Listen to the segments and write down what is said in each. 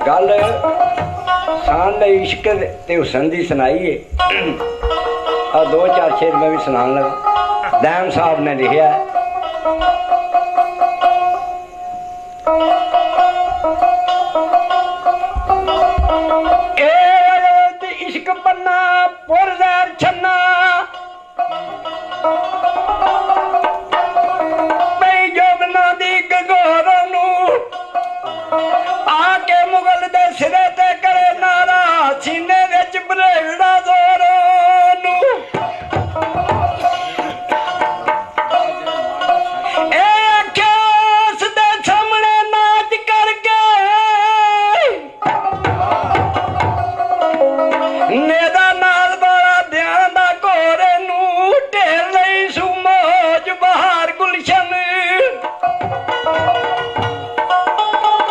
गल शान ने इश्क ते हुसन दी सुनाई है। और दो चार शेर मैं भी सुनान लगा। दैम साहब ने लिखा है, इश्क पन्ना पुरजैर छन्ना पई जोबना दी गगोर नू आके मुगल दे सिरे ते करे नारा सीने विच बरेड़ा जोर नू ए अखियां दे सामने नाच करके नेदा नाल बारा ध्यान दा कोरे नू ढेर लई सू मौज बहार गुलशन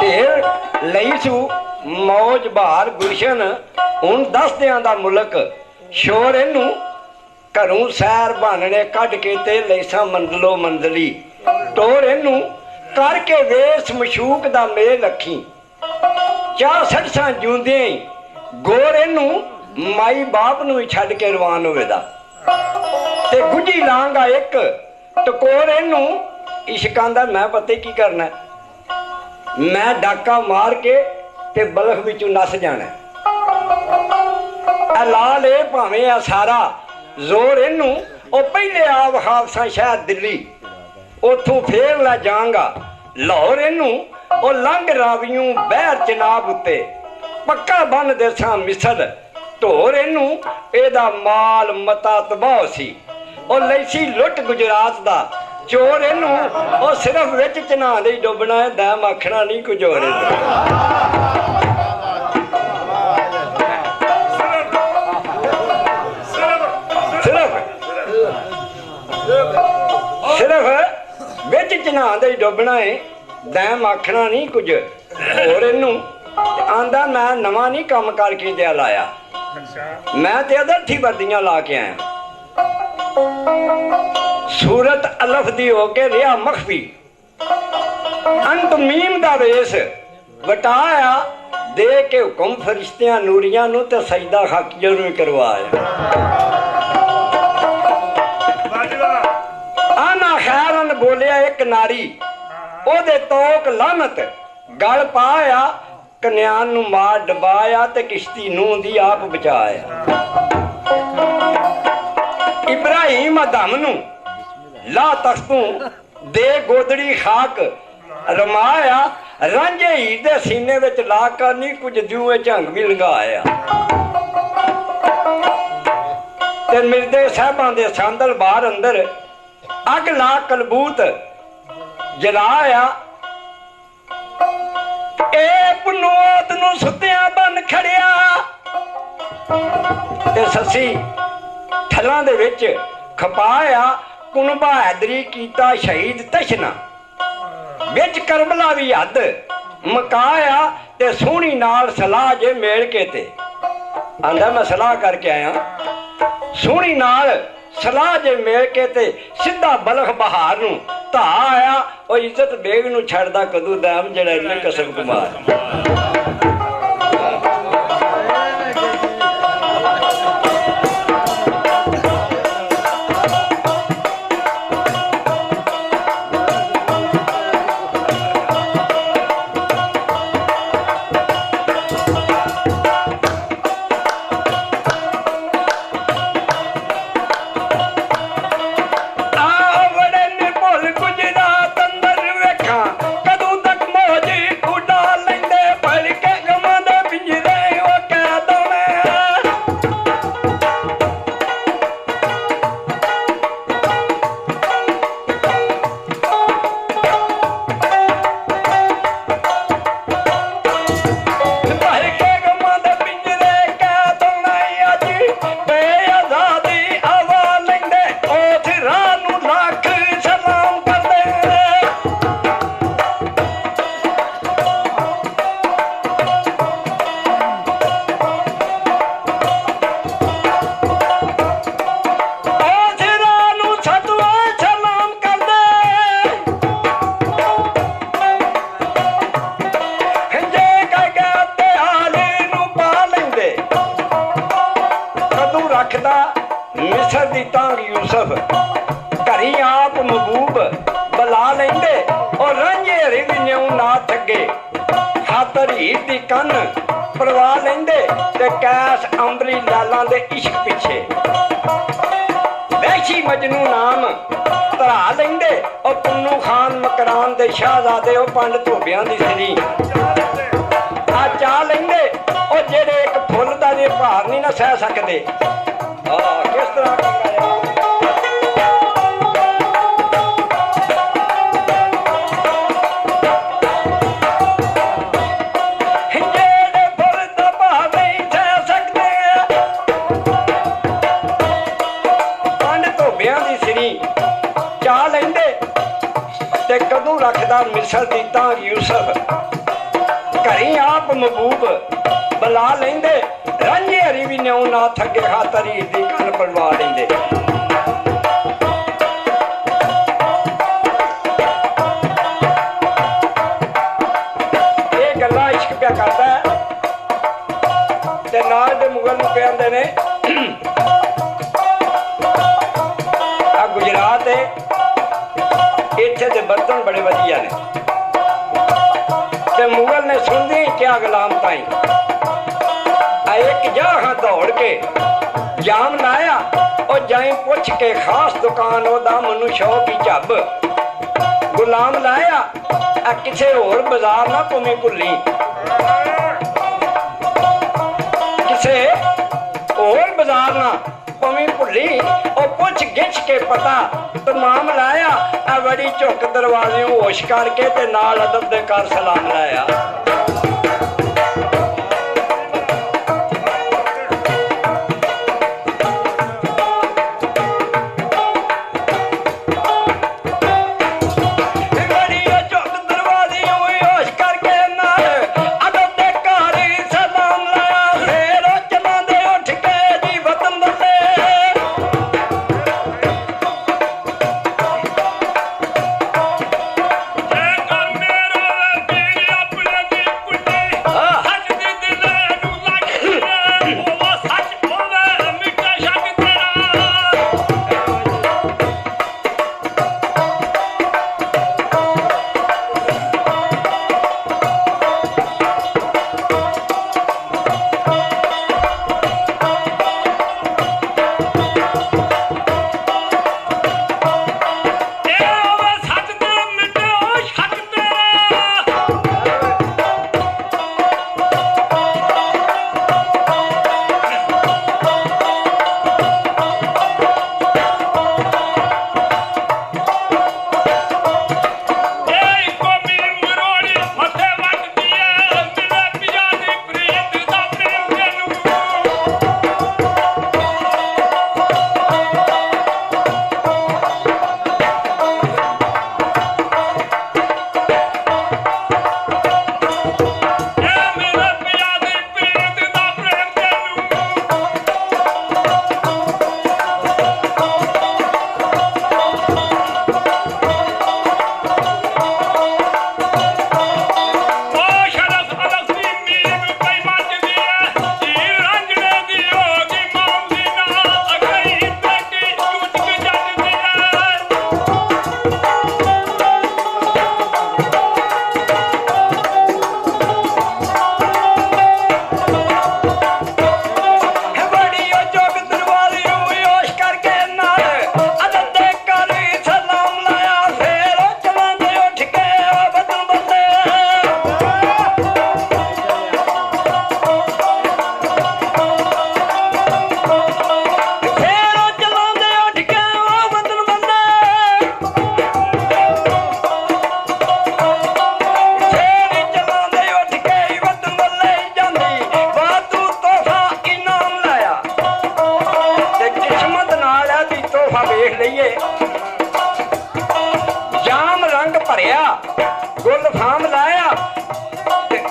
ढेर लई सू मौज बहार गुलशन हुण दसदियां दा मुल्क शोर इनू घरों सैर बहाने कढ के ते लैसा मंदलो मंदली टोर इनू करके वेस मशूक दा मेल अखी चार सड़सां जूंदियां ही गोर इनू माई बाप नू छड़ के रवान होवेदा ते गुजी लांगा एक टकोर इनू इश्कां दा मैं पता की करना मैं डाका मार के ते बलख विचों नस जाना लाल ए भावें आ सारा जोर इनू ओ पहले आप हादसा शायद दिल्ली उथों फेर ला जांगा लाहौर इनू ओ लंघ रावियों बहर चनाब उत्ते पक्का बन देसां मिसल ढोर इनू एदा माल मता तबाह सी ओ लैसी लुट गुजरात दा चोर इनू ओ सिर्फ विच चना दे डुबना है दैम आखना नहीं कुछ होर सिर्फ विच चना दे डुबना है दैम आखना नहीं कुछ होर इनू आंदा मैं नवा नहीं काम करके दिया लाया मैं ते अदर्थी वर्दियां ला के आया सूरत अलफ दी होके रिया मखफी अंत मीम दा वेस वटाया दे के हुक्म फरिश्तियां नूरियां नू ते सजदा हक जरूर करवाया आना खैरन बोलिया एक नारी ओदे तोक लानत गल पाया कन्यान नू मार डबाया ते किश्ती नू दी आप बचाया इब्राहिम अदम नू ला तख्तों दे गोदड़ी खाक रमाया रांझे ही दे सीने विच ला कर नहीं कुछ जूए झंग भी लंघाया ते मिर्दे साहबां दे सांदल बाहर अंदर अग ला कलबूत जलाया ए पुनोत नू सुत्तियां बन खड़िया ते ससी थलां दे विच खपाया कुनबा हैदरी कीता शहीद तशना बिच करबला भी हद मकाया ते सोहनी नाल सलाह जे मेल के ते आंदा मैं सलाह करके आया सोहनी नाल सलाह जे मेल के ते सीधा बलख बहार नू धा आया और इज्जत बेग नू छड़दा कदू दैम जड़ा इन्ने कसम कुमार कदू तक मौजी उड़ा लेंदे फड़ के गमां दे पिंजरे दी तांग यूसुफ घरी आप महबूब बुला लेंदे और रांझे हरी भी न्यू ना थगे खातर हीर दी कन परवा लेंदे ते कैस अंबरी लालां दे इश्क पिछे वैशी मजनू नाम धरा लेंदे और पुन्नू खान मकरान दे शाहजादे ओ पंड धोबियां दी सरी आ चा लेंदे और जेड़े एक फुल दा जे भार नहीं ना सह सकदे किस तरह कदू रखदा मिसल दी तांग यूसुफ घरी आप महबूब बुला लेंदे रांझे हरी भी न्यू ना थगे खातर हीर दी कन परवा लेंदे ये गल्लां इश्क पिया करदा है ते नाल दे मुगल नूं कहंदे ने आ गुजरात है इत्थे दे बर्तन बड़े वधिया ने ते मुगल ने सुनदी क्या गुलाम ताई एक जहां दौड़ के जाम लाया और जाई पुछ के खास दुकान ओदा मनु शौक की झब गुलाम लाया किसे होर बाजार ना भूमि भुली किसे होर बाजार ना भूमि भुली और पुछ गिछ के पता तमाम लाया बड़ी झुक दरवाजे होश करके ते नाल अदब दे कर सलाम लाया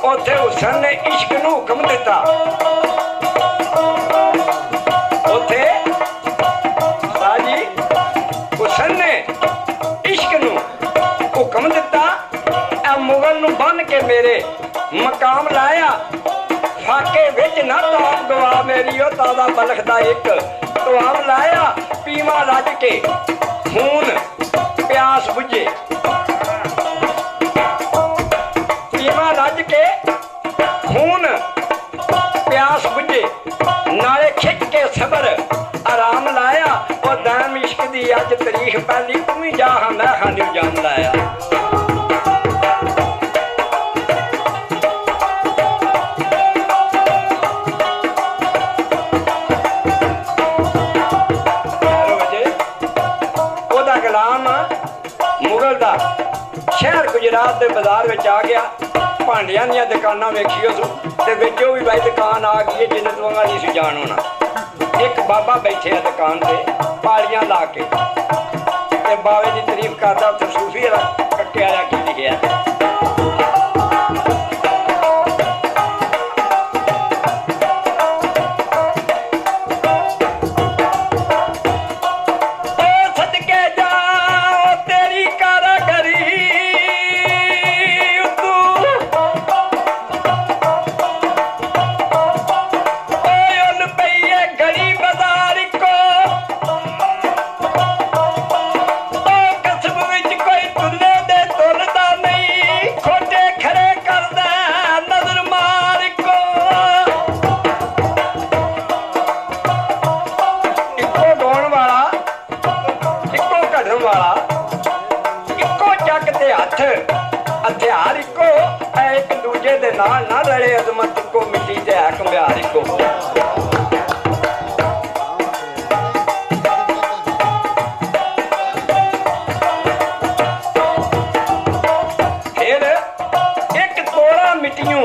उथे हुसन ने इश्क नूं हुक्म दिता उथे साजी हुसन ने इश्क नूं हुक्म दिता ए मुगल नूं बन के मेरे मकाम लाया फाके विच ना ताब गवा मेरी ओ तादा बलख दा एक तवाम लाया पीवा रज के खून प्यास बुझे, पीवा रज के खून प्यास बुझे, नाले खिच के सबर आराम लाया। और दाम इश्क दी अज तारीख पहली तू ही जा हाँ मैं खानी जाम लाया। ओदा गुलाम मुगल दा शहर गुजरात के बाजार में आ गया। भांडियां दी दुकानां वेखियो सू ते विचों भी भाई दुकान आ गई है जिन्हें तुआंगा नहीं सी जान होना। एक बाबा बैठे है दुकान पे पालियां ला के ते बावे की तारीफ करदा। उत्थे सूफी कट्टे वाला की लिखिया हथियार इको एक दूजे दे नाल ना रले। अजमत इको मिट्टी ते है कंबियार इको। फिर एक तोड़ा मिट्टियों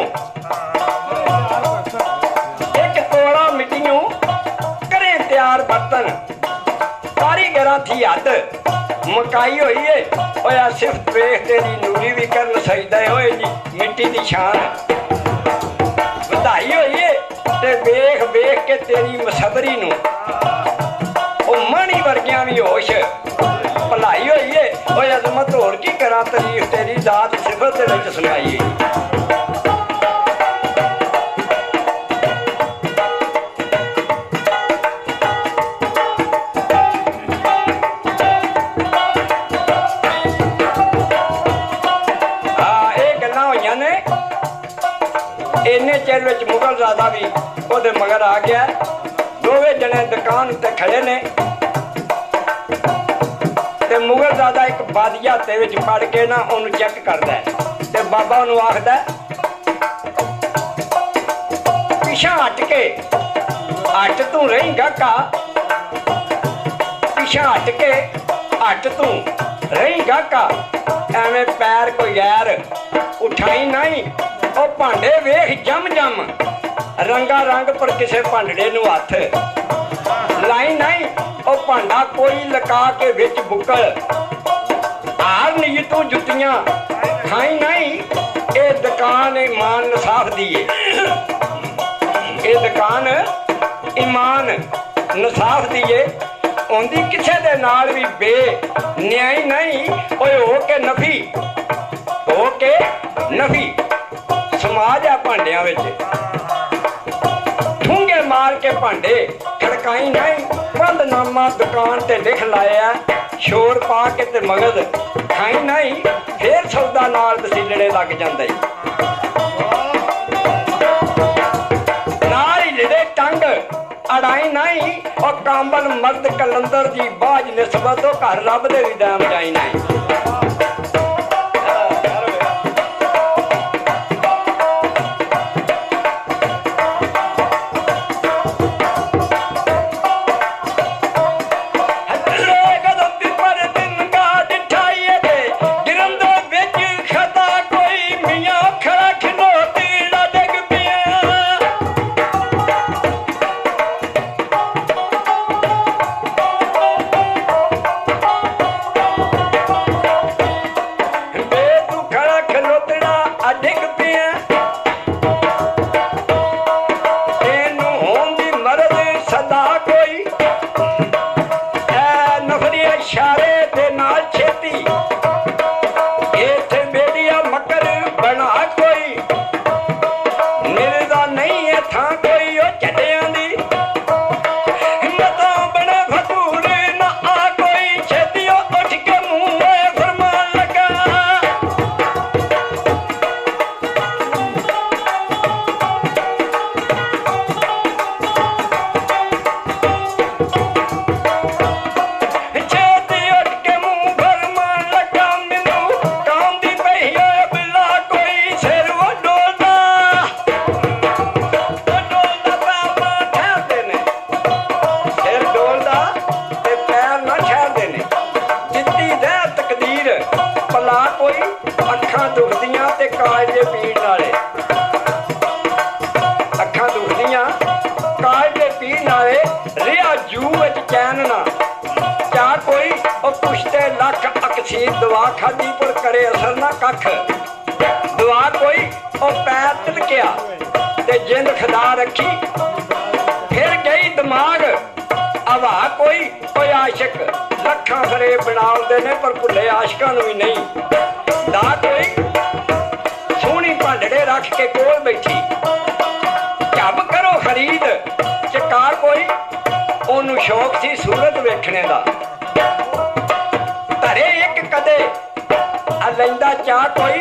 करे तैयार बर्तन कारीगरां थी हद मकाई हुई है। होया सिर्फ वेख तेरी नूरी भी करन सजदा होए जी मिट्टी दी शान वधाई हुई है। ते वेख वेख के तेरी मसबरी नू ओ मणी वर्गियां भी होश भलाई हुई है। होए अजमत होर की करा तारीफ तेरी दात सिफत दे विच सुनाई है। इन्ने चिर विच मुगल राजा भी ओदे मगर आ गया। दोवे जने दुकान उत्ते खड़े ने ते मुगल राजा एक बादिया हत्थे विच फड़ के ना ओनू चेक करदा है ते बाबा ओनू आखदा पिछा हट के हट तू रही गाका, पिछा हट के हट तू रही गाका। एवें पैर कोई गैर उठाई नहीं। ओ भांडे वेख जम जम रंगा रंग पर किसे भांडे नू हथ लाई नहीं। ओ भांडा कोई लका के विच बुकल हार नहीं तू जुतियां खाई नहीं। ये दुकान ईमान नसाफ दी है। ये दुकान ईमान नसाफ दी है। उनकी किसे दे नाल भी बे न्याय नहीं। ओए हो के नफी समाज है भांडिया ठूंगे मार के भांडे खड़काई नहीं। बंदनामा दुकान ते लिख लाया शोर पा के ते मगज खाई नहीं। फिर सौदा नाल वसीलड़े लग जांदे नाल ही लिड़े टंग अड़ाई नहीं। और कांबल मर्द कलंदर दी बाज निस्बत तो घर रब दे भी दाम जाई नहीं। ਕੋਈ ਅੱਖਾਂ ਦੁਖਦੀਆਂ ਤੇ ਕਾਲਜੇ ਪੀੜ ਨਾਲੇ, ਅੱਖਾਂ ਦੁਖਦੀਆਂ ਕਾਲਜੇ ਪੀੜ ਨਾਲੇ, ਰਿਆ ਜੂ ਵਿੱਚ ਚੈਨ ਨਾ। ਕਿਆ ਕੋਈ ਉਹ ਪੁੱਛਤੇ ਲੱਖ ਅਕਸੀਰ ਦਵਾ ਖਾਦੀ ਪਰ ਕਰੇ ਅਸਰ ਨਾ ਕੱਖ। ਦਵਾ ਕੋਈ ਉਹ ਪੈਰ ਤਿਲਕਿਆ ਤੇ ਜਿੰਦ ਖਦਾ ਰੱਖੀ, ਫਿਰ ਗਈ ਦਿਮਾਗ ਹਵਾ ਕੋਈ ਆਸ਼ਿਕ। ਲੱਖਾਂ ਖਰੇ ਬਣਾਉਂਦੇ ਨੇ ਪਰ ਭੁੱਲੇ ਆਸ਼ਕਾਂ ਨੂੰ ਵੀ ਨਹੀਂ। ਦਾ ਕੋਈ ਸੋਹਣੀ ਭਾਂਡੜੇ ਰੱਖ ਕੇ ਕੋਲ ਬੈਠੀ, ਝੱਬ ਕਰੋ ਖਰੀਦ। ਚਕਾ ਕੋਈ ਉਹਨੂੰ ਸ਼ੌਕ ਸੀ ਸੂਰਤ ਵੇਖਣੇ ਦਾ, ਧਰੇ ਇੱਕ ਕਦੇ ਆ ਲੈਂਦਾ ਚਾਹ ਕੋਈ।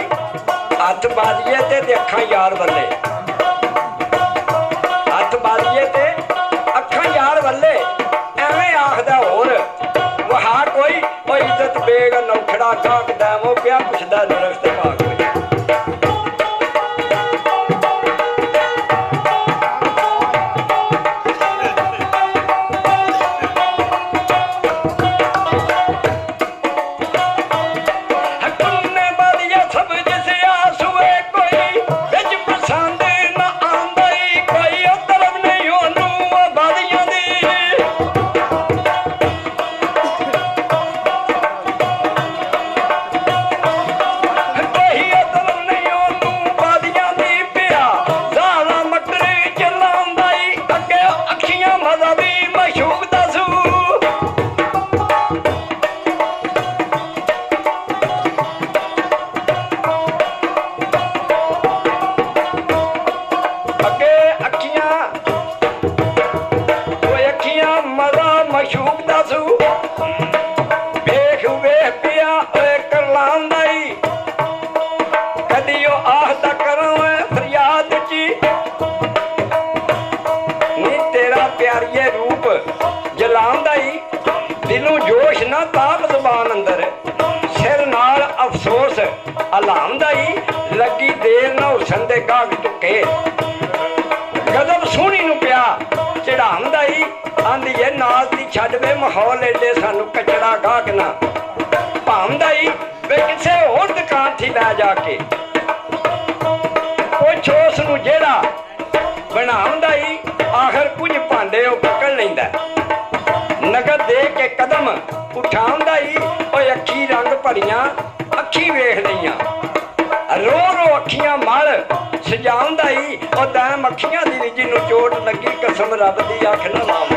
ਹੱਥ ਬਾਜ਼ੀਏ ਤੇ ਅੱਖਾਂ ਯਾਰ ਵੱਲੇ, ਹੱਥ ਬਾਜ਼ੀਏ ਤੇ ਅੱਖਾਂ ਯਾਰ ਵੱਲੇ। ਐਵੇਂ ਆਖਦਾ ਹੋਰ ਵਹਾ ਕੋਈ ਉਹ ਇੱਜ਼ਤ ਬੇਗ ਨੌਖੜਾ ਕਾਕਦਾ ਮੋ ਪਿਆ ਪੁੱਛਦਾ ਨਰਖਤ ਭਾਗ ਵਿੱਚ। ਦਿਲੋਂ ਜੋਸ਼ ਨਾ ਤਾਪ ਜ਼ਬਾਨ ਅੰਦਰ, ਸਿਰ ਨਾਲ ਅਫਸੋਸ ਹਲਾਉਂਦਾ ਹੀ। ਲੱਗੀ ਦੇਰ ਨਾ ਹੁਸਨ ਦੇ ਗਾਗ ਟੁੱਕੇ, ਗਜ਼ਬ ਸੋਹਣੀ ਨੂੰ ਪਿਆ ਚੜਾਉਂਦਾ ਹੀ। ਆਂਦੀ ਏ ਨਾਜ਼ ਦੀ ਛੱਡ ਵੇ ਮਾਹੌਲ ਏਡੇ ਸਾਨੂੰ ਕਚੜਾ ਗਾਹਕ ਨਾ ਭਾਉਂਦਾ ਹੀ। ਵੇ ਕਿਸੇ ਹੋਰ ਦੁਕਾਨ ਥੀ ਲੈ ਜਾ ਕੇ ਪੁੱਛ ਉਸ ਨੂੰ ਜਿਹੜਾ ਬਣਾਉਂਦਾ ਹੀ। ਆਖਰ ਕੁਝ ਭਾਂਡੇ ਉਹ ਪਕੜ ਲੈਂਦਾ, ਨਗਦ ਦੇ ਕੇ ਕਦਮ ਉਠਾਉਂਦਾ ਹੀ। ਓਏ ਅੱਖੀ ਰੰਗ ਭਰੀਆਂ ਅੱਖੀ ਵੇਖ ਲਈਆਂ, ਰੋ ਰੋ ਅੱਖੀਆਂ ਮਲ ਸਜਾਉਂਦਾ ਹੀ। ਉਹ ਦੈਮ ਅੱਖੀਆਂ ਦੀ ਜਿਹਨੂੰ ਚੋਟ ਲੱਗੀ ਕਸਮ ਰੱਬ ਦੀ ਅੱਖ ਨਾ ਲਾਵਾਂ।